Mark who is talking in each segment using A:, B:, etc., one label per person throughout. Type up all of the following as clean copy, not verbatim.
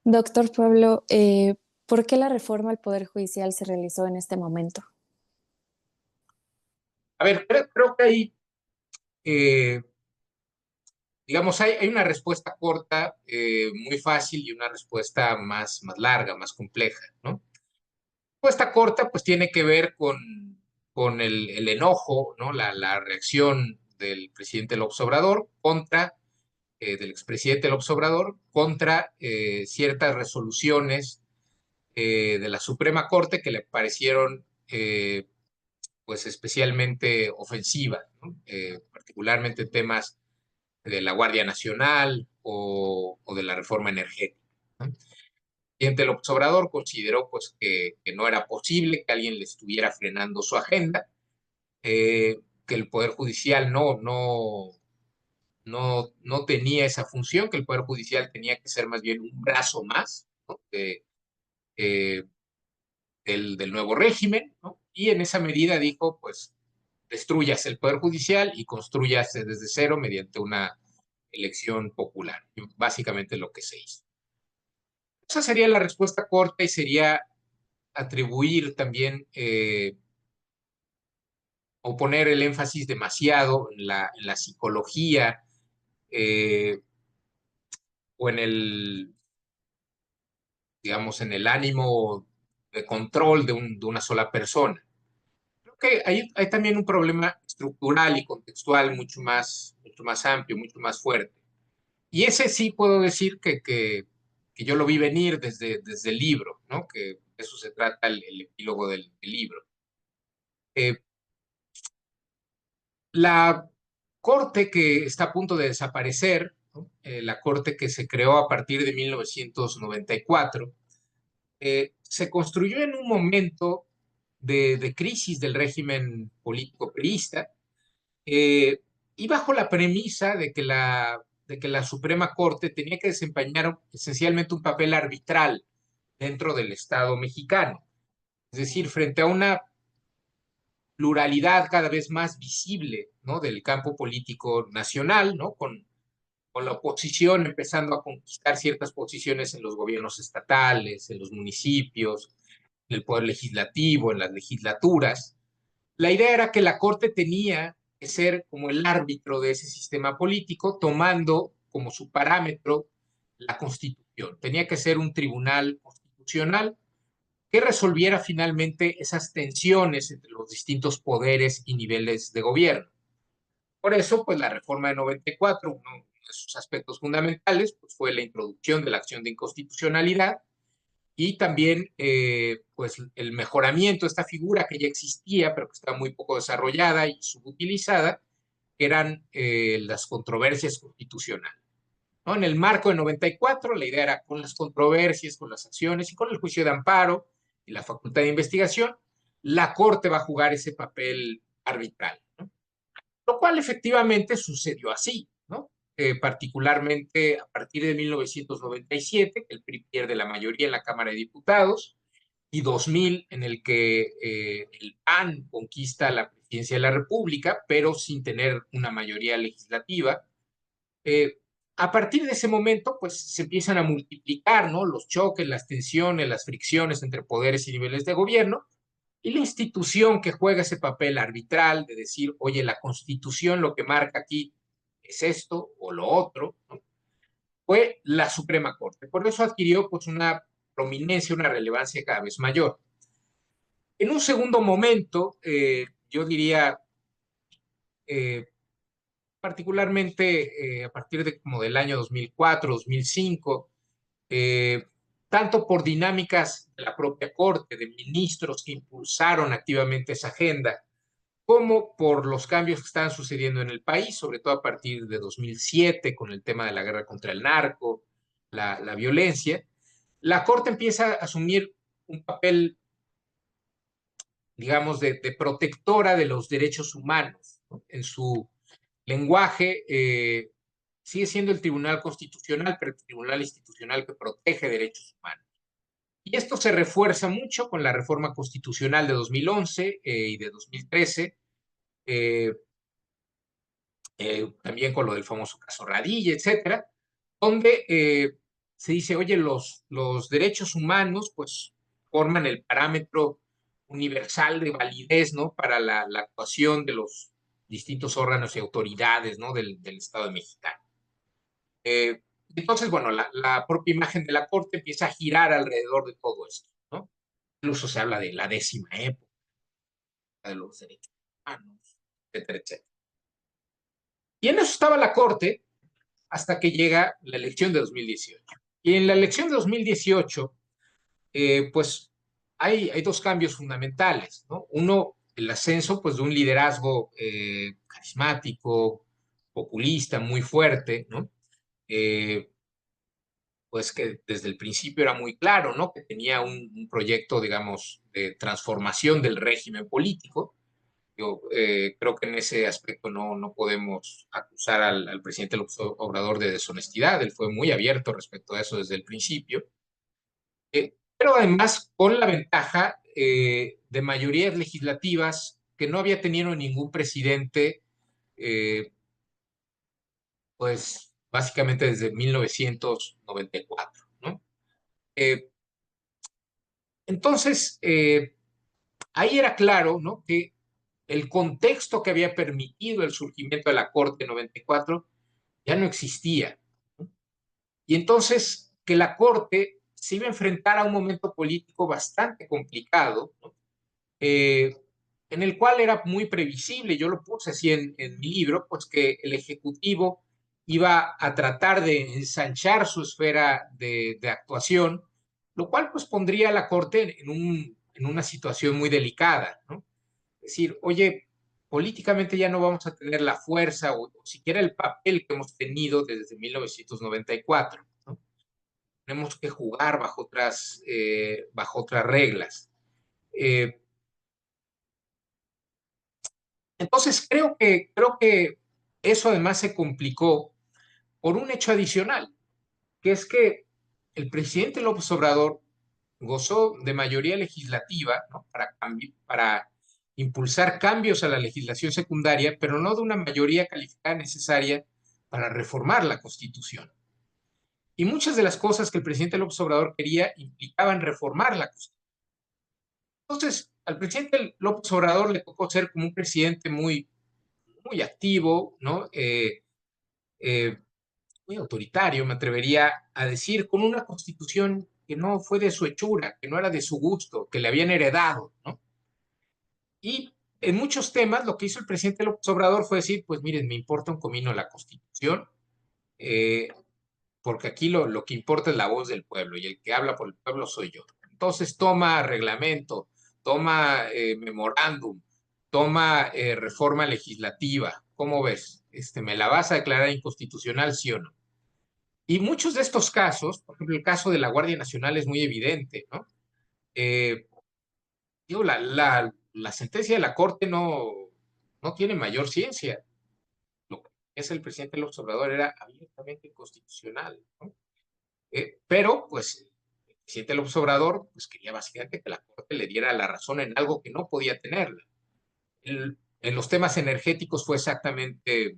A: Doctor Pablo, ¿por qué la reforma al Poder Judicial se realizó en este momento?
B: A ver, creo que eh, digamos, hay una respuesta corta, muy fácil, y una respuesta más larga, más compleja, ¿no? La respuesta corta, pues, tiene que ver con el enojo, ¿no? La reacción del presidente López Obrador del expresidente López Obrador, contra ciertas resoluciones de la Suprema Corte que le parecieron pues especialmente ofensivas, ¿no? Particularmente temas de la Guardia Nacional o de la reforma energética, ¿no? El presidente López Obrador consideró pues, que no era posible que alguien le estuviera frenando su agenda, que el Poder Judicial no tenía esa función, que el Poder Judicial tenía que ser más bien un brazo más, ¿no? Eh, del nuevo régimen, ¿no? Y en esa medida dijo, pues, destruyas el Poder Judicial y construyase desde cero mediante una elección popular. Básicamente lo que se hizo. Esa sería la respuesta corta y sería atribuir también o poner el énfasis demasiado en la psicología eh, o digamos, en el ánimo de control de una sola persona. Creo que hay también un problema estructural y contextual mucho más amplio, mucho más fuerte. Y ese sí puedo decir que yo lo vi venir desde el libro, ¿no? Que de eso se trata el epílogo del libro. Eh, la corte que está a punto de desaparecer, ¿no? La corte que se creó a partir de 1994, se construyó en un momento de crisis del régimen político priista, eh, y bajo la premisa de que la Suprema Corte tenía que desempeñar esencialmente un papel arbitral dentro del Estado mexicano. Es decir, frente a una pluralidad cada vez más visible, ¿no? Del campo político nacional, ¿no? Con la oposición empezando a conquistar ciertas posiciones en los gobiernos estatales, en los municipios, en el poder legislativo, en las legislaturas. La idea era que la Corte tenía que ser como el árbitro de ese sistema político, tomando como su parámetro la Constitución. Tenía que ser un tribunal constitucional que resolviera finalmente esas tensiones entre los distintos poderes y niveles de gobierno. Por eso, pues la reforma de 94, uno de sus aspectos fundamentales, pues fue la introducción de la acción de inconstitucionalidad y también pues el mejoramiento de esta figura que ya existía, pero que estaba muy poco desarrollada y subutilizada, que eran las controversias constitucionales, ¿no? En el marco de 94, la idea era con las controversias, con las acciones y con el juicio de amparo y la facultad de investigación, la Corte va a jugar ese papel arbitral, ¿no? Lo cual efectivamente sucedió así, ¿no? Particularmente a partir de 1997, que el PRI pierde la mayoría en la Cámara de Diputados, y 2000, en el que el PAN conquista la presidencia de la República, pero sin tener una mayoría legislativa. Eh, a partir de ese momento, pues se empiezan a multiplicar, ¿no? Los choques, las tensiones, las fricciones entre poderes y niveles de gobierno, y la institución que juega ese papel arbitral de decir, oye, la Constitución lo que marca aquí es esto o lo otro, ¿no? Fue la Suprema Corte. Por eso adquirió pues una prominencia, una relevancia cada vez mayor. En un segundo momento, yo diría, eh, particularmente a partir de como del año 2004, 2005, eh, tanto por dinámicas de la propia Corte, de ministros que impulsaron activamente esa agenda, como por los cambios que estaban sucediendo en el país, sobre todo a partir de 2007, con el tema de la guerra contra el narco, la violencia, la Corte empieza a asumir un papel, digamos, de protectora de los derechos humanos, ¿no? En su lenguaje, sigue siendo el Tribunal Constitucional, pero el Tribunal Institucional que protege derechos humanos. Y esto se refuerza mucho con la reforma constitucional de 2011 y de 2013, eh, también con lo del famoso caso Radilla, etcétera, donde se dice, oye, los derechos humanos pues forman el parámetro universal de validez, ¿no? Para la actuación de los distintos órganos y autoridades, ¿no? Del Estado mexicano. Eh, entonces, bueno, la propia imagen de la Corte empieza a girar alrededor de todo esto, ¿no? Incluso se habla de la décima época, de los derechos humanos, etcétera, etcétera. Y en eso estaba la Corte hasta que llega la elección de 2018. Y en la elección de 2018, pues hay dos cambios fundamentales, ¿no? Uno, el ascenso pues, de un liderazgo carismático, populista, muy fuerte, ¿no? Eh, pues que desde el principio era muy claro, ¿no? Que tenía un proyecto, digamos, de transformación del régimen político. Yo creo que en ese aspecto no podemos acusar al presidente López Obrador de deshonestidad. Él fue muy abierto respecto a eso desde el principio. Pero además con la ventaja de mayorías legislativas que no había tenido ningún presidente, eh, pues básicamente desde 1994, ¿no? Eh, entonces, ahí era claro, ¿no? Que el contexto que había permitido el surgimiento de la Corte 94 ya no existía, ¿no? Y entonces que la Corte se iba a enfrentar a un momento político bastante complicado, ¿no? eh, en el cual era muy previsible, yo lo puse así en mi libro, pues que el Ejecutivo iba a tratar de ensanchar su esfera de actuación, lo cual pues pondría a la Corte en una situación muy delicada, ¿no? Es decir, oye, políticamente ya no vamos a tener la fuerza o siquiera el papel que hemos tenido desde 1994, ¿no? Tenemos que jugar bajo otras reglas. Eh, Entonces, creo que eso además se complicó por un hecho adicional, que es que el presidente López Obrador gozó de mayoría legislativa, ¿no? Para impulsar cambios a la legislación secundaria, pero no de una mayoría calificada necesaria para reformar la Constitución. Y muchas de las cosas que el presidente López Obrador quería implicaban reformar la Constitución. Entonces, al presidente López Obrador le tocó ser como un presidente muy activo, ¿no? Eh, Muy autoritario, me atrevería a decir, con una constitución que no fue de su hechura, que no era de su gusto, que le habían heredado, ¿no? Y en muchos temas lo que hizo el presidente López Obrador fue decir, pues miren, me importa un comino la constitución, eh, porque aquí lo que importa es la voz del pueblo y el que habla por el pueblo soy yo. Entonces toma reglamento, toma memorándum, toma reforma legislativa. ¿Cómo ves? ¿Me la vas a declarar inconstitucional, sí o no? Y muchos de estos casos, por ejemplo, el caso de la Guardia Nacional es muy evidente, ¿no? Eh, digo, la sentencia de la Corte no tiene mayor ciencia. Lo que es el presidente López Obrador era abiertamente inconstitucional, ¿no? Pero, pues, el presidente López Obrador pues, quería básicamente que la Corte le diera la razón en algo que no podía tenerla. En los temas energéticos fue exactamente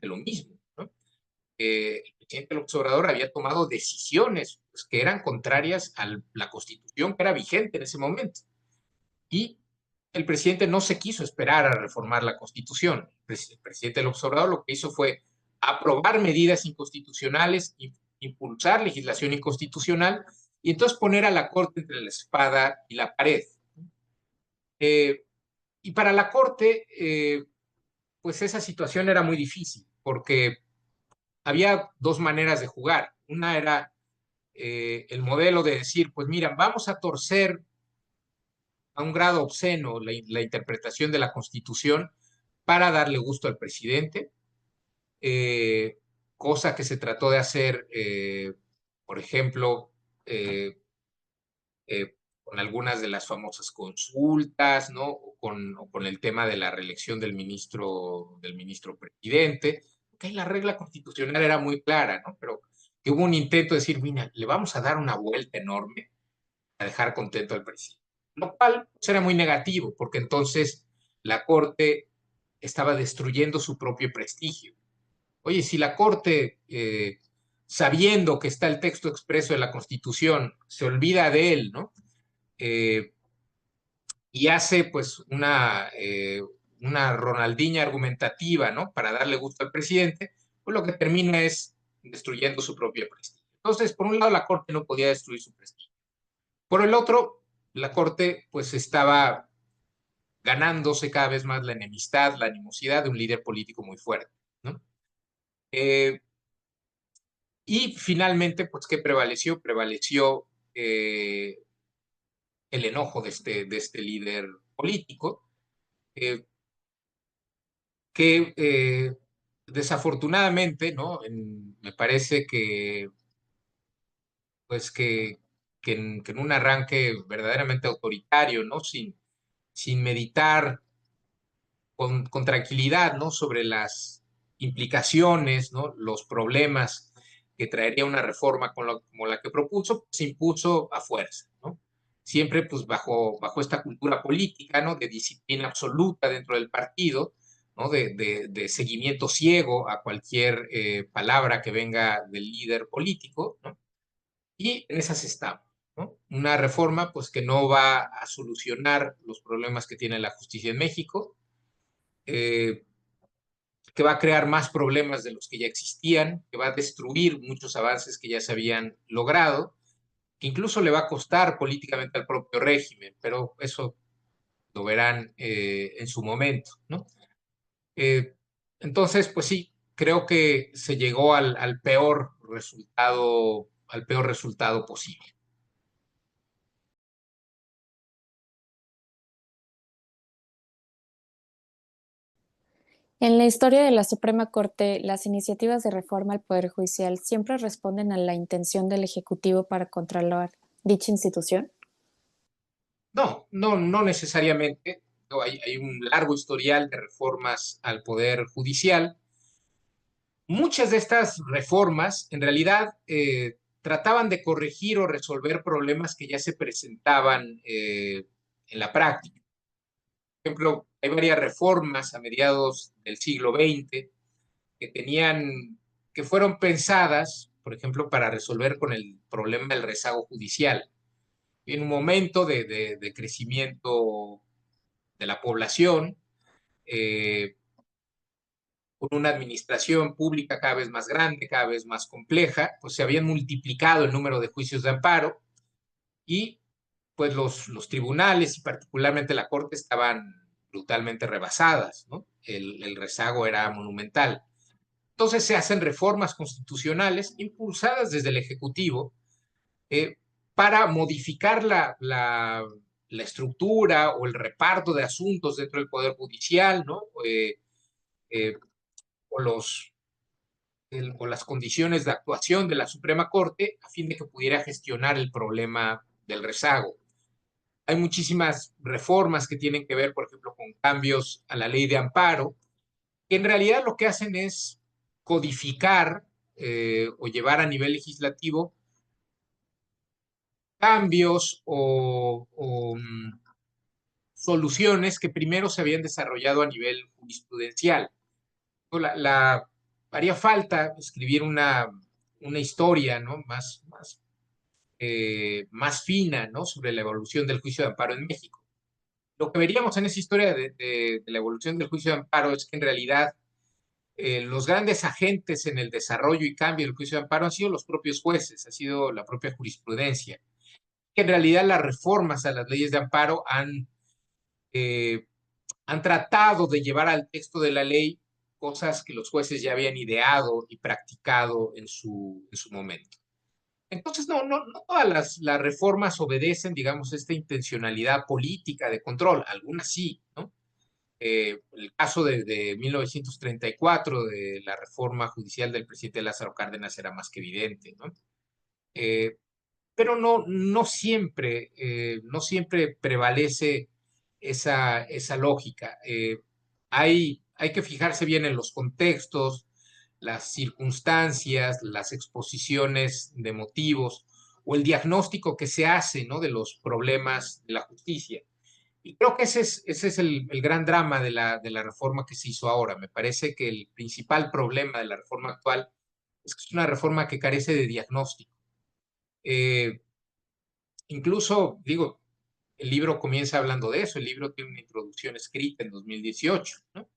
B: lo mismo, ¿no? El presidente López Obrador había tomado decisiones pues, que eran contrarias a la constitución que era vigente en ese momento. Y el presidente no se quiso esperar a reformar la constitución. El presidente López Obrador lo que hizo fue aprobar medidas inconstitucionales, impulsar legislación inconstitucional y entonces poner a la Corte entre la espada y la pared. Eh, y para la Corte, pues esa situación era muy difícil, porque había dos maneras de jugar. Una era el modelo de decir, pues mira, vamos a torcer a un grado obsceno la interpretación de la Constitución para darle gusto al presidente, eh, cosa que se trató de hacer, por ejemplo, eh, con algunas de las famosas consultas, ¿no? O con el tema de la reelección del ministro presidente. Que la regla constitucional era muy clara, ¿no? Pero que hubo un intento de decir, mira, le vamos a dar una vuelta enorme a dejar contento al presidente. Lo cual pues, era muy negativo, porque entonces la Corte estaba destruyendo su propio prestigio. Oye, si la Corte sabiendo que está el texto expreso de la Constitución, se olvida de él, ¿no? Eh, y hace pues una Ronaldinha argumentativa, ¿no? Para darle gusto al presidente, pues lo que termina es destruyendo su propio prestigio. Entonces, por un lado, la Corte no podía destruir su prestigio. Por el otro, la Corte pues estaba ganándose cada vez más la enemistad, la animosidad de un líder político muy fuerte, ¿no? Y finalmente, pues, ¿qué prevaleció? Prevaleció el enojo de este líder político, eh, que desafortunadamente, ¿no? Me parece que, pues, que en un arranque verdaderamente autoritario, ¿no? Sin meditar con tranquilidad, ¿no? Sobre las implicaciones, ¿no? Los problemas que traería una reforma como la que propuso, se impuso a fuerza, ¿no? Siempre pues bajo esta cultura política, ¿no? De disciplina absoluta dentro del partido, ¿no? De seguimiento ciego a cualquier palabra que venga del líder político, ¿no? Y en esas estamos, ¿no? Una reforma pues que no va a solucionar los problemas que tiene la justicia en México, eh, que va a crear más problemas de los que ya existían, que va a destruir muchos avances que ya se habían logrado, que incluso le va a costar políticamente al propio régimen, pero eso lo verán en su momento, ¿no? Eh, entonces, pues sí, creo que se llegó al peor resultado posible.
A: En la historia de la Suprema Corte, las iniciativas de reforma al Poder Judicial siempre responden a la intención del Ejecutivo para controlar dicha institución.
B: No necesariamente. No, hay un largo historial de reformas al Poder Judicial. Muchas de estas reformas, en realidad, trataban de corregir o resolver problemas que ya se presentaban en la práctica. Por ejemplo, hay varias reformas a mediados del siglo XX que fueron pensadas, por ejemplo, para resolver con el problema del rezago judicial. En un momento de crecimiento de la población, eh, con una administración pública cada vez más grande, cada vez más compleja, pues se habían multiplicado el número de juicios de amparo y pues los tribunales y particularmente la Corte estaban brutalmente rebasadas, ¿no? El rezago era monumental. Entonces se hacen reformas constitucionales impulsadas desde el Ejecutivo eh, para modificar la estructura o el reparto de asuntos dentro del Poder Judicial, ¿no? Eh, o o las condiciones de actuación de la Suprema Corte a fin de que pudiera gestionar el problema del rezago. Hay muchísimas reformas que tienen que ver, por ejemplo, con cambios a la ley de amparo, que en realidad lo que hacen es codificar o llevar a nivel legislativo cambios soluciones que primero se habían desarrollado a nivel jurisprudencial. Haría falta escribir una historia, ¿no? Más fina, ¿no? Sobre la evolución del juicio de amparo en México. Lo que veríamos en esa historia de la evolución del juicio de amparo es que en realidad los grandes agentes en el desarrollo y cambio del juicio de amparo han sido los propios jueces, ha sido la propia jurisprudencia. Que en realidad las reformas a las leyes de amparo eh, han tratado de llevar al texto de la ley cosas que los jueces ya habían ideado y practicado en su momento. Entonces, no todas las reformas obedecen, digamos, esta intencionalidad política de control, algunas sí, ¿no? El caso de 1934, de la reforma judicial del presidente Lázaro Cárdenas, era más que evidente, ¿no? Eh, pero no siempre prevalece esa lógica. Hay que fijarse bien en los contextos, las circunstancias, las exposiciones de motivos o el diagnóstico que se hace, ¿no? De los problemas de la justicia. Y creo que ese es el gran drama de la reforma que se hizo ahora. Me parece que el principal problema de la reforma actual es que es una reforma que carece de diagnóstico. Eh, Incluso, digo, el libro comienza hablando de eso, el libro tiene una introducción escrita en 2018, ¿no?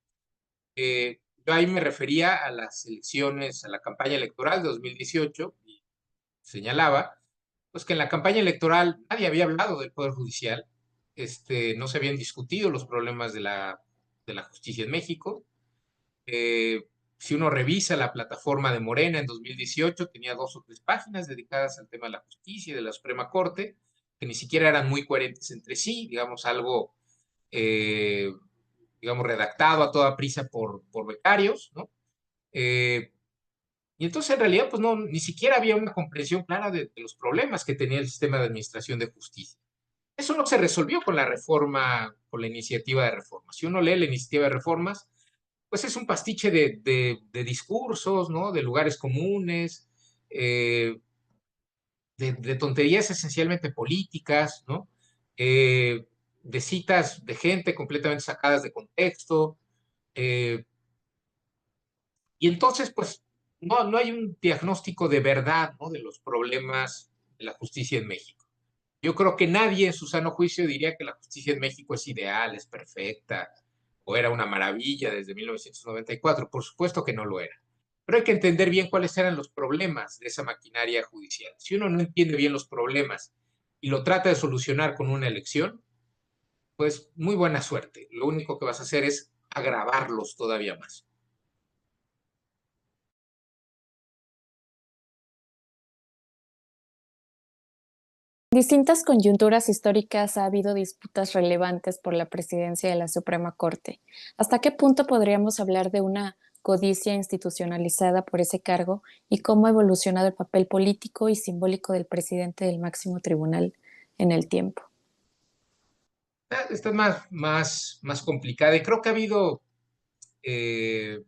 B: Yo ahí me refería a las elecciones, a la campaña electoral de 2018, y señalaba, pues que en la campaña electoral nadie había hablado del Poder Judicial, no se habían discutido los problemas de la justicia en México. Si uno revisa la plataforma de Morena en 2018, tenía 2 o 3 páginas dedicadas al tema de la justicia y de la Suprema Corte, que ni siquiera eran muy coherentes entre sí, digamos, algo, eh, digamos, redactado a toda prisa por becarios, ¿no? Y entonces, en realidad, pues no, ni siquiera había una comprensión clara de los problemas que tenía el sistema de administración de justicia. Eso no se resolvió con la reforma, con la iniciativa de reforma. Si uno lee la iniciativa de reformas, pues es un pastiche de discursos, ¿no? De lugares comunes, eh, de tonterías esencialmente políticas, ¿no? Eh, de citas de gente completamente sacadas de contexto. eh, y entonces, pues, no hay un diagnóstico de verdad, ¿no? De los problemas de la justicia en México. Yo creo que nadie en su sano juicio diría que la justicia en México es ideal, es perfecta, o era una maravilla desde 1994. Por supuesto que no lo era. Pero hay que entender bien cuáles eran los problemas de esa maquinaria judicial. Si uno no entiende bien los problemas y lo trata de solucionar con una elección, pues muy buena suerte. Lo único que vas a hacer es agravarlos todavía más.
A: En distintas coyunturas históricas ha habido disputas relevantes por la presidencia de la Suprema Corte. ¿Hasta qué punto podríamos hablar de una codicia institucionalizada por ese cargo y cómo ha evolucionado el papel político y simbólico del presidente del máximo tribunal en el tiempo?
B: Esta es más complicada y creo que ha habido eh,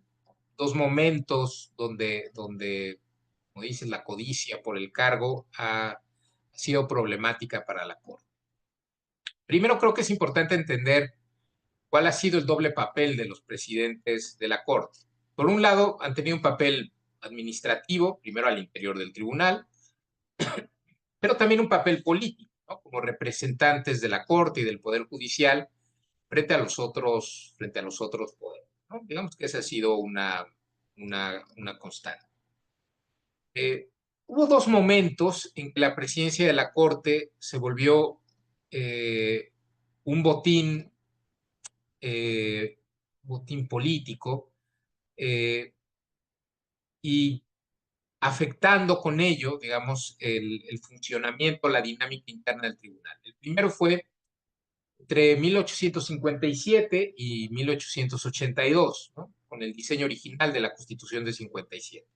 B: 2 momentos donde, como dices, la codicia por el cargo ha sido problemática para la Corte. Primero, creo que es importante entender cuál ha sido el doble papel de los presidentes de la Corte. Por un lado, han tenido un papel administrativo, primero al interior del tribunal, pero también un papel político, ¿no? Como representantes de la Corte y del Poder Judicial frente a los otros poderes, ¿no? Digamos que esa ha sido una constante. Eh, Hubo 2 momentos en que la presidencia de la Corte se volvió eh, un eh, botín político, eh, y afectando con ello, digamos, el funcionamiento, la dinámica interna del tribunal. El primero fue entre 1857 y 1882, ¿no? Con el diseño original de la Constitución de 57.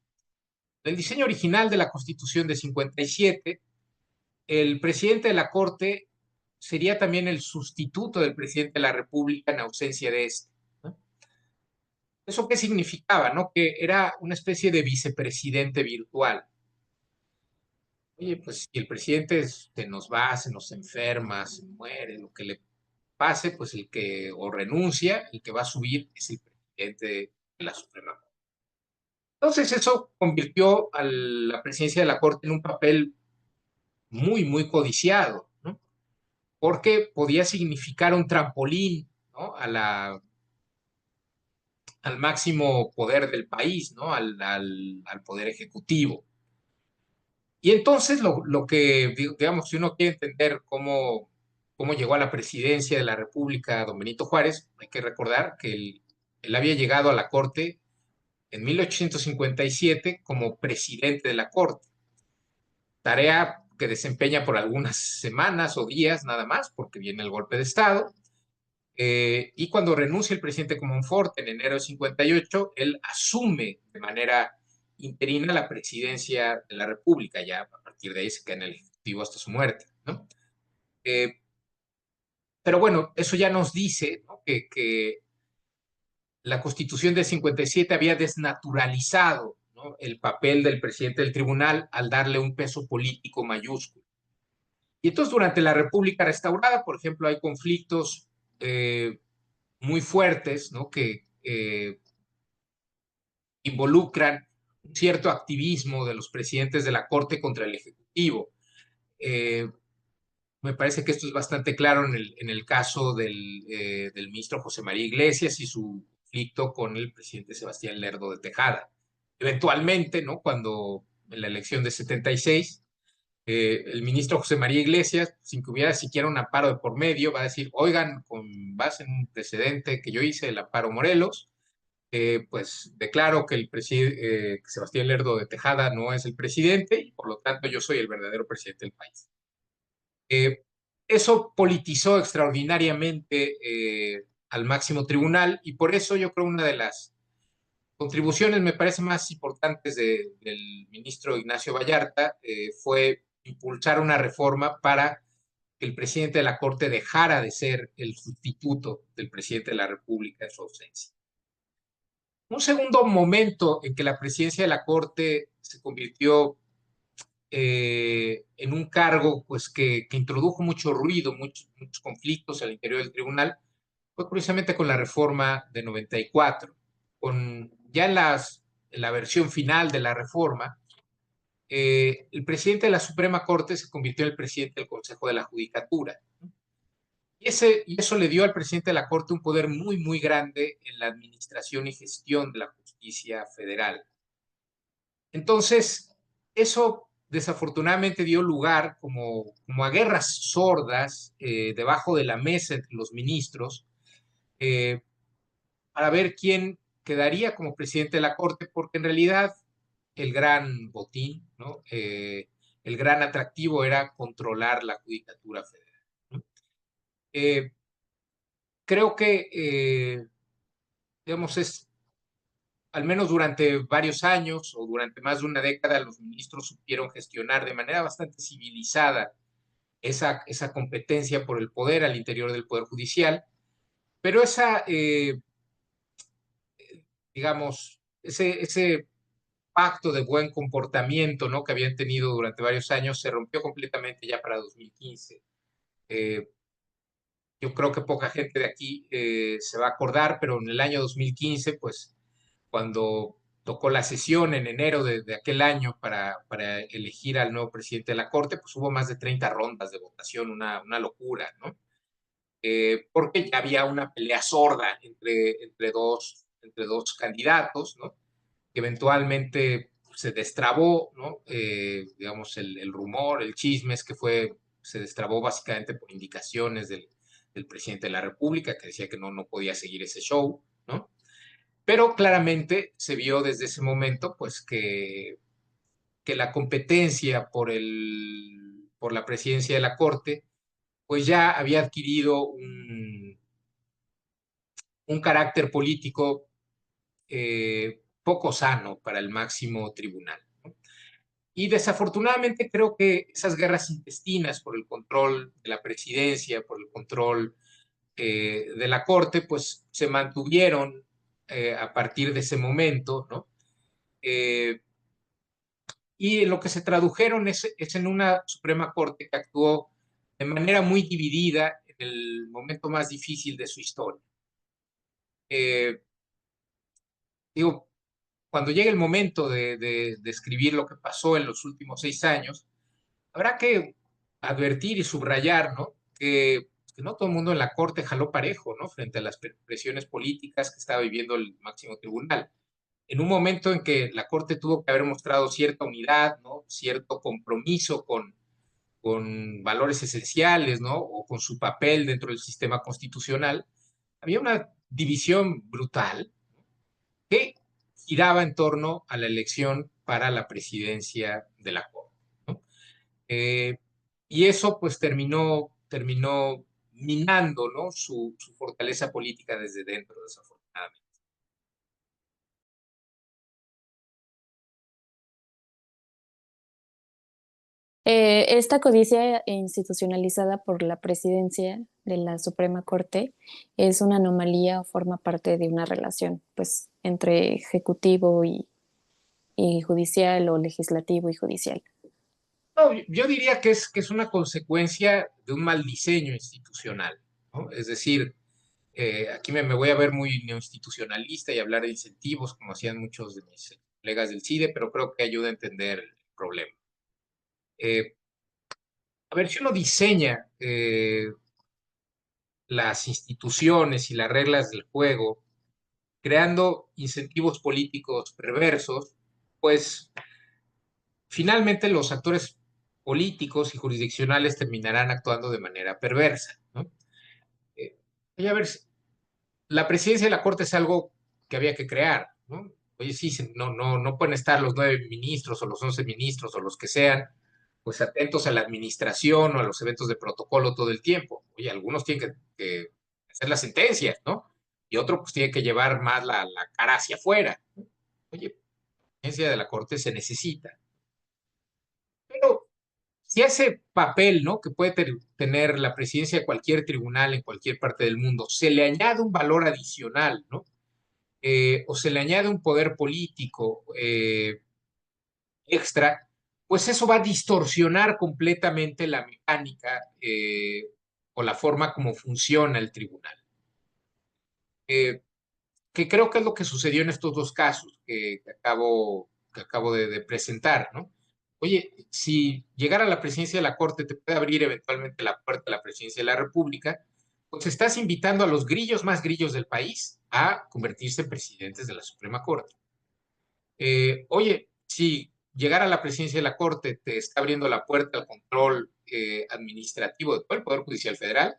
B: El diseño original de la Constitución de 57, el presidente de la Corte sería también el sustituto del presidente de la República en ausencia de este, ¿no? ¿Eso qué significaba, no? Que era una especie de vicepresidente virtual. Oye, pues si el presidente se nos va, se nos enferma, se muere, lo que le pase, pues el que o renuncia, el que va a subir es el presidente de la Suprema Corte. Entonces eso convirtió a la presidencia de la Corte en un papel muy codiciado, ¿no? Porque podía significar un trampolín, ¿no? Al máximo poder del país, ¿no? Al poder ejecutivo. Y entonces lo que, digamos, si uno quiere entender cómo llegó a la presidencia de la República don Benito Juárez, hay que recordar que él había llegado a la Corte en 1857 como presidente de la Corte, tarea que desempeña por algunas semanas o días nada más, porque viene el golpe de Estado. Y cuando renuncia el presidente Comonfort en enero de 58, él asume de manera interina la presidencia de la República, ya a partir de ahí se queda en el Ejecutivo hasta su muerte, ¿no? Pero bueno, eso ya nos dice, ¿no? que la Constitución de 57 había desnaturalizado, ¿no? El papel del presidente del tribunal al darle un peso político mayúsculo. Y entonces durante la República restaurada, por ejemplo, hay conflictos muy fuertes, ¿no? Que involucran cierto activismo de los presidentes de la Corte contra el Ejecutivo. Eh, Me parece que esto es bastante claro en el caso del ministro José María Iglesias y su conflicto con el presidente Sebastián Lerdo de Tejada. Eventualmente, ¿no? Cuando en la elección de 76, el ministro José María Iglesias, sin que hubiera siquiera un amparo de por medio, va a decir, oigan, con base en un precedente que yo hice, el amparo Morelos, pues declaro que que Sebastián Lerdo de Tejada no es el presidente y por lo tanto yo soy el verdadero presidente del país. Eh, Eso politizó extraordinariamente al máximo tribunal y por eso yo creo una de las contribuciones, me parece, más importantes del ministro Ignacio Vallarta fue impulsar una reforma para que el presidente de la Corte dejara de ser el sustituto del presidente de la República en su ausencia. Un segundo momento en que la presidencia de la Corte se convirtió en un cargo pues, que introdujo mucho ruido, muchos conflictos al interior del tribunal, fue precisamente con la reforma de 94. Ya en la versión final de la reforma, el presidente de la Suprema Corte se convirtió en el presidente del Consejo de la Judicatura. Y eso le dio al presidente de la Corte un poder muy, muy grande en la administración y gestión de la justicia federal. Entonces, eso desafortunadamente dio lugar como a guerras sordas debajo de la mesa entre los ministros eh, para ver quién quedaría como presidente de la Corte, porque en realidad el gran botín, ¿no? El gran atractivo era controlar la judicatura federal, ¿no? Eh, Creo que, digamos, al menos durante varios años o durante más de una década, los ministros supieron gestionar de manera bastante civilizada esa competencia por el poder al interior del Poder Judicial, pero digamos, ese pacto de buen comportamiento, ¿no? Que habían tenido durante varios años se rompió completamente ya para 2015. Eh, yo creo que poca gente de aquí se va a acordar, pero en el año 2015, pues cuando tocó la sesión en enero de aquel año para elegir al nuevo presidente de la Corte, pues hubo más de 30 rondas de votación, una locura, ¿no? Porque ya había una pelea sorda entre dos candidatos, ¿no? Que eventualmente se destrabó, ¿no? Digamos, el rumor, el chisme es que se destrabó básicamente por indicaciones del presidente de la República, que decía que no podía seguir ese show, ¿no? Pero claramente se vio desde ese momento, pues, que la competencia por la presidencia de la Corte, pues ya había adquirido un carácter político poco sano para el máximo tribunal. Y desafortunadamente creo que esas guerras intestinas por el control de la presidencia, por el control de la Corte, pues se mantuvieron a partir de ese momento, ¿no? Eh, y lo que se tradujeron es en una Suprema Corte que actuó de manera muy dividida en el momento más difícil de su historia. Eh, Digo, cuando llegue el momento de escribir lo que pasó en los últimos 6 años, habrá que advertir y subrayar, ¿no? Que no todo el mundo en la Corte jaló parejo, ¿no? Frente a las presiones políticas que estaba viviendo el máximo tribunal. En un momento en que la Corte tuvo que haber mostrado cierta unidad, ¿no? Cierto compromiso con valores esenciales, ¿no? O con su papel dentro del sistema constitucional, había una división brutal que giraba en torno a la elección para la presidencia de la Corte, ¿no? Eh, y eso pues terminó minando, ¿no? Su fortaleza política desde dentro, desafortunadamente.
A: Esta codicia institucionalizada por la presidencia de la Suprema Corte es una anomalía o forma parte de una relación, pues, entre ejecutivo y judicial o legislativo y judicial.
B: No, yo diría que es una consecuencia de un mal diseño institucional, ¿no? Es decir, aquí me voy a ver muy neoinstitucionalista y hablar de incentivos, como hacían muchos de mis colegas del CIDE, pero creo que ayuda a entender el problema. Eh, a ver, si uno diseña las instituciones y las reglas del juego, creando incentivos políticos perversos, pues finalmente los actores políticos y jurisdiccionales terminarán actuando de manera perversa, ¿no? A ver, la presidencia de la Corte es algo que había que crear, ¿no? Oye, sí, no pueden estar los 9 ministros o los 11 ministros o los que sean, pues atentos a la administración o a los eventos de protocolo todo el tiempo. Oye, algunos tienen que hacer las sentencias, ¿no? Y otro pues tiene que llevar más la cara hacia afuera. Oye, la presidencia de la Corte se necesita. Pero si a ese papel, ¿no? Que puede tener la presidencia de cualquier tribunal en cualquier parte del mundo, se le añade un valor adicional, ¿no? O se le añade un poder político extra, pues eso va a distorsionar completamente la mecánica o la forma como funciona el tribunal. Que creo que es lo que sucedió en estos dos casos que acabo de presentar, ¿no? Oye, si llegar a la presidencia de la Corte te puede abrir eventualmente la puerta a la presidencia de la República, pues estás invitando a los grillos más grillos del país a convertirse en presidentes de la Suprema Corte. Oye, si llegar a la presidencia de la Corte te está abriendo la puerta al control administrativo de todo el Poder Judicial Federal,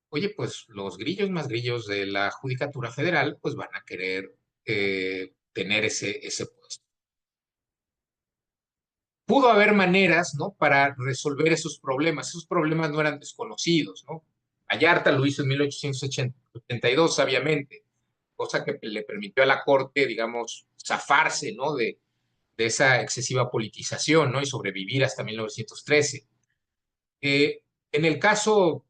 B: oye, pues los grillos más grillos de la Judicatura Federal, pues van a querer tener ese puesto. Pudo haber maneras, ¿no? Para resolver esos problemas. Esos problemas no eran desconocidos, ¿no? Vallarta lo hizo en 1882, sabiamente, cosa que le permitió a la Corte, digamos, zafarse, ¿no? De esa excesiva politización, ¿no? Y sobrevivir hasta 1913. Eh, en el caso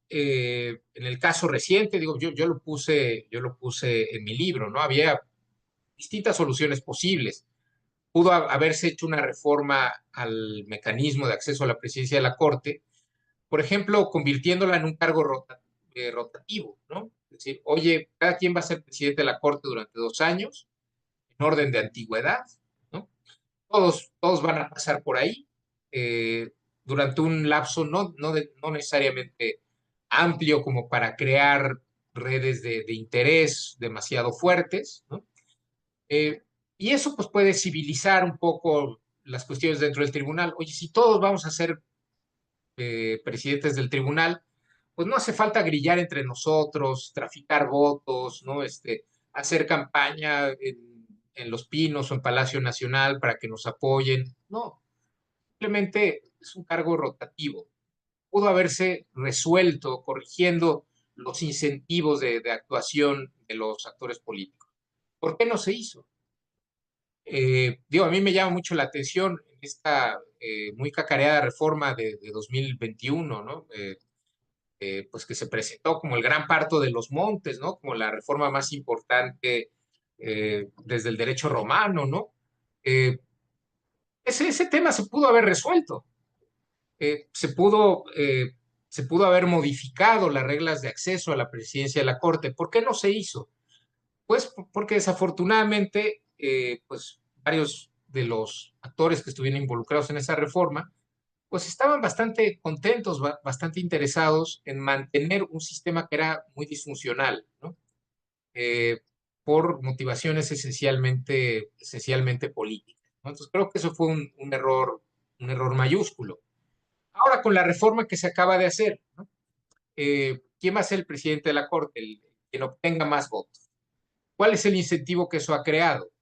B: reciente, digo, yo lo puse en mi libro, ¿no? Había distintas soluciones posibles. Pudo haberse hecho una reforma al mecanismo de acceso a la presidencia de la Corte, por ejemplo, convirtiéndola en un cargo rotativo, ¿no? Es decir, oye, cada quien va a ser presidente de la Corte durante 2 años, en orden de antigüedad, ¿no? Todos van a pasar por ahí durante un lapso no necesariamente amplio como para crear redes de interés demasiado fuertes, ¿no? Eh, y eso pues puede civilizar un poco las cuestiones dentro del tribunal. Oye, si todos vamos a ser presidentes del tribunal, pues no hace falta grillar entre nosotros, traficar votos, ¿no? Hacer campaña en Los Pinos o en Palacio Nacional para que nos apoyen. No, simplemente es un cargo rotativo. Pudo haberse resuelto corrigiendo los incentivos de actuación de los actores políticos. ¿Por qué no se hizo? Digo, a mí me llama mucho la atención esta muy cacareada reforma de 2021, ¿no? Pues que se presentó como el gran parto de los montes, ¿no? Como la reforma más importante desde el derecho romano, ¿no? Eh, ese tema se pudo haber resuelto, eh, se pudo, eh, se pudo haber modificado las reglas de acceso a la presidencia de la Corte. ¿Por qué no se hizo? Pues porque desafortunadamente, pues varios de los actores que estuvieron involucrados en esa reforma, pues estaban bastante contentos, bastante interesados en mantener un sistema que era muy disfuncional, ¿no? Eh, por motivaciones esencialmente políticas, ¿no? Entonces creo que eso fue un error mayúsculo. Ahora, con la reforma que se acaba de hacer, ¿no? ¿Quién va a ser el presidente de la Corte? Quien obtenga más votos. ¿Cuál es el incentivo que eso ha creado?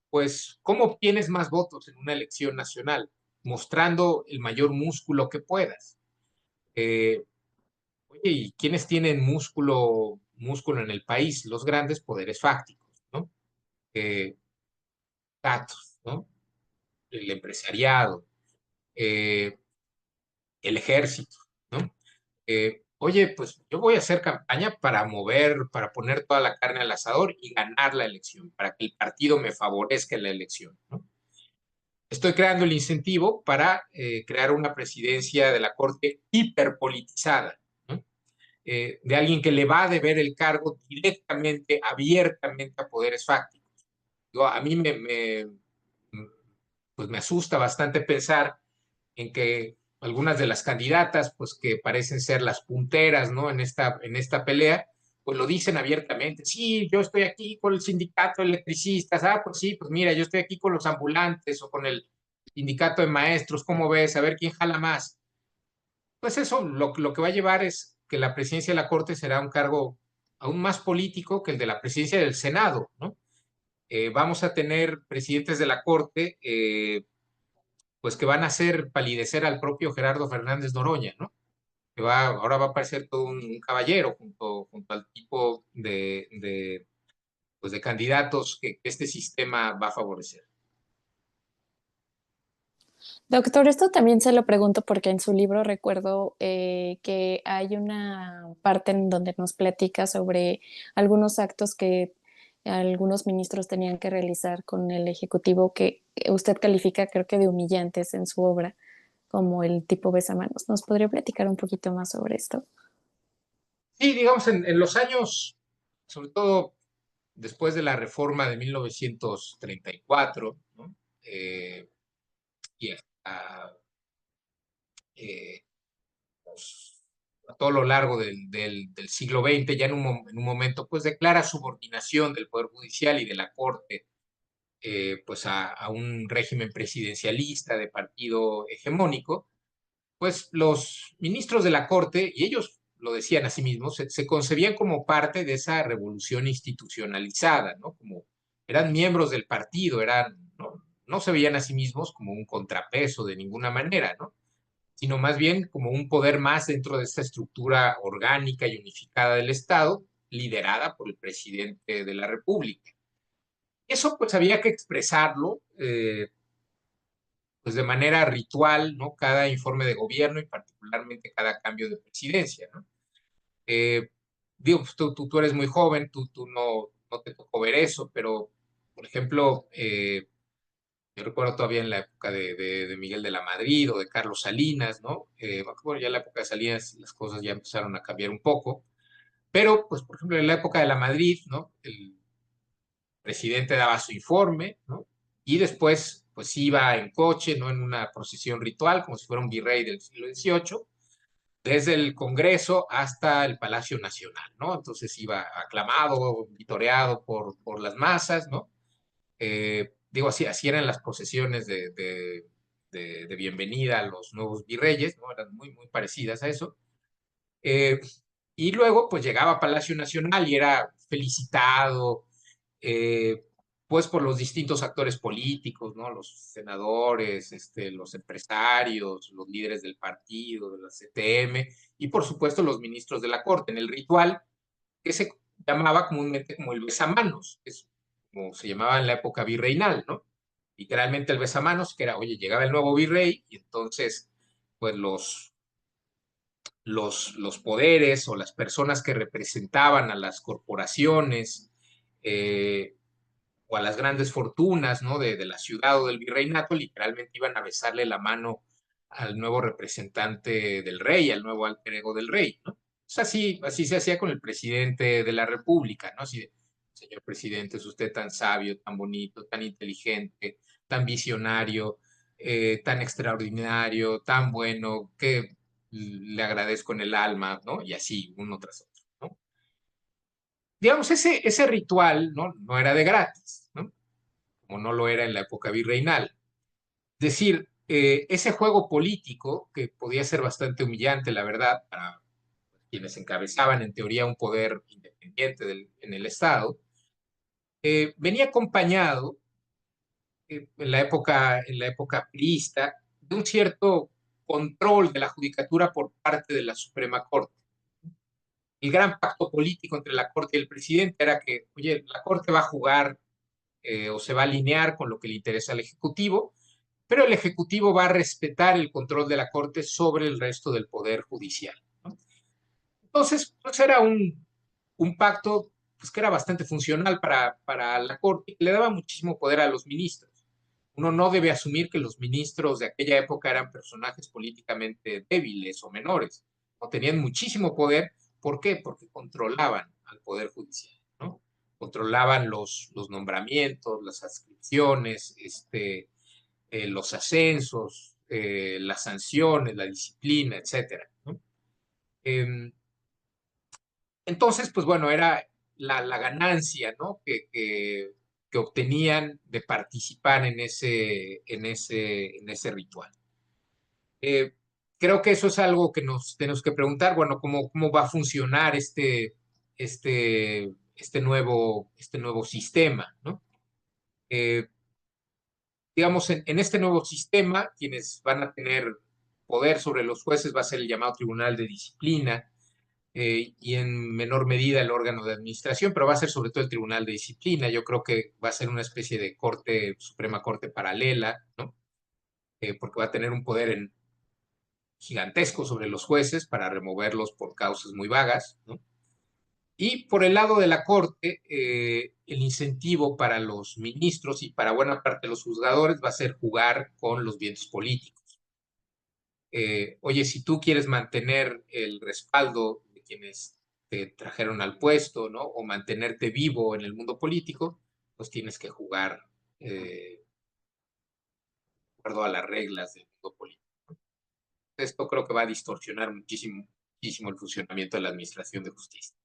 B: Pues, ¿cómo obtienes más votos en una elección nacional? Mostrando el mayor músculo que puedas. Eh, Oye, ¿y quiénes tienen músculo en el país? Los grandes poderes fácticos, ¿no? Eh, Datos, ¿no? El empresariado, eh, el ejército, ¿no? Oye, pues yo voy a hacer campaña para poner toda la carne al asador y ganar la elección, para que el partido me favorezca en la elección, ¿no? Estoy creando el incentivo para crear una presidencia de la Corte hiperpolitizada, ¿no? De alguien que le va a deber el cargo directamente, abiertamente a poderes fácticos. Digo, a mí pues me asusta bastante pensar en que algunas de las candidatas, pues que parecen ser las punteras, ¿no? En esta pelea, pues lo dicen abiertamente. Sí, yo estoy aquí con el sindicato de electricistas. Ah, pues sí, pues mira, yo estoy aquí con los ambulantes o con el sindicato de maestros. ¿Cómo ves? A ver quién jala más. Pues eso lo que va a llevar es que la presidencia de la Corte será un cargo aún más político que el de la presidencia del Senado, ¿no? Vamos a tener presidentes de la Corte, pues que van a hacer palidecer al propio Gerardo Fernández Noroña, ¿no? Ahora va a aparecer todo un caballero junto al tipo pues de candidatos que este sistema va a favorecer.
A: Doctor, esto también se lo pregunto porque en su libro recuerdo que hay una parte en donde nos platica sobre algunos actos que algunos ministros tenían que realizar con el Ejecutivo que usted califica, creo que de humillantes en su obra, como el tipo besamanos. ¿Nos podría platicar un poquito más sobre esto?
B: Sí, digamos, en los años, sobre todo después de la reforma de 1934, ¿no? Y hasta, eh, pues, a todo lo largo del siglo XX, ya en un momento, pues declara subordinación del Poder Judicial y de la Corte, pues a un régimen presidencialista de partido hegemónico. Pues los ministros de la Corte, y ellos lo decían a sí mismos, se concebían como parte de esa revolución institucionalizada, ¿no? Como eran miembros del partido, no se veían a sí mismos como un contrapeso de ninguna manera, ¿no? Sino más bien como un poder más dentro de esta estructura orgánica y unificada del Estado, liderada por el presidente de la República. Eso pues había que expresarlo pues de manera ritual, ¿no? Cada informe de gobierno y particularmente cada cambio de presidencia, ¿no? Eh, Digo, pues tú eres muy joven, tú no te tocó ver eso, pero, por ejemplo, yo recuerdo todavía en la época de Miguel de la Madrid o de Carlos Salinas, ¿no? Bueno, ya en la época de Salinas las cosas ya empezaron a cambiar un poco, pero, pues, por ejemplo, en la época de la Madrid, ¿no? El presidente daba su informe, ¿no? Y después, pues iba en coche, ¿no? En una procesión ritual, como si fuera un virrey del siglo XVIII, desde el Congreso hasta el Palacio Nacional, ¿no? Entonces iba aclamado, vitoreado por las masas, ¿no? Digo, así eran las procesiones de bienvenida a los nuevos virreyes, ¿no? Eran muy, muy parecidas a eso. Eh, y luego, pues llegaba a Palacio Nacional y era felicitado, eh, pues por los distintos actores políticos, ¿no? Los senadores, los empresarios, los líderes del partido, de la CTM, y por supuesto los ministros de la Corte, en el ritual que se llamaba comúnmente como el besamanos, que es como se llamaba en la época virreinal, ¿no? Literalmente el besamanos, que era, oye, llegaba el nuevo virrey y entonces, pues los poderes o las personas que representaban a las corporaciones, eh, o a las grandes fortunas, ¿no? De la ciudad o del virreinato, literalmente iban a besarle la mano al nuevo representante del rey, al nuevo alter ego del rey, ¿no? Pues así se hacía con el presidente de la República, ¿no? Así de, señor presidente, es usted tan sabio, tan bonito, tan inteligente, tan visionario, tan extraordinario, tan bueno, que le agradezco en el alma, ¿no? Y así, uno tras otro, ¿no? Digamos, ese ritual, ¿no? No era de gratis, ¿no? Como no lo era en la época virreinal. Es decir, ese juego político, que podía ser bastante humillante, la verdad, para quienes encabezaban en teoría un poder independiente en el Estado, venía acompañado en la época priista de un cierto control de la judicatura por parte de la Suprema Corte. El gran pacto político entre la Corte y el presidente era que, oye, la Corte va a jugar o se va a alinear con lo que le interesa al Ejecutivo, pero el Ejecutivo va a respetar el control de la Corte sobre el resto del Poder Judicial, ¿no? Entonces, pues era un pacto pues, que era bastante funcional para la Corte y que le daba muchísimo poder a los ministros. Uno no debe asumir que los ministros de aquella época eran personajes políticamente débiles o menores, o tenían muchísimo poder. ¿Por qué? Porque controlaban al Poder Judicial, ¿no? Controlaban los nombramientos, las adscripciones, los ascensos, las sanciones, la disciplina, etcétera, ¿no? Entonces, pues bueno, era la ganancia, ¿no? Que obtenían de participar en ese ritual. Eh, Creo que eso es algo que nos tenemos que preguntar, bueno, cómo va a funcionar este nuevo sistema, ¿no? Eh, digamos, en este nuevo sistema, quienes van a tener poder sobre los jueces va a ser el llamado Tribunal de Disciplina, y en menor medida el órgano de administración, pero va a ser sobre todo el Tribunal de Disciplina. Yo creo que va a ser una especie de corte, Suprema Corte paralela, ¿no? Porque va a tener un poder gigantesco sobre los jueces para removerlos por causas muy vagas, ¿no? Y por el lado de la Corte, el incentivo para los ministros y para buena parte de los juzgadores va a ser jugar con los vientos políticos. Oye, si tú quieres mantener el respaldo de quienes te trajeron al puesto, ¿no? O mantenerte vivo en el mundo político, pues tienes que jugar de acuerdo a las reglas del mundo político. Esto creo que va a distorsionar muchísimo, muchísimo el funcionamiento de la administración de justicia.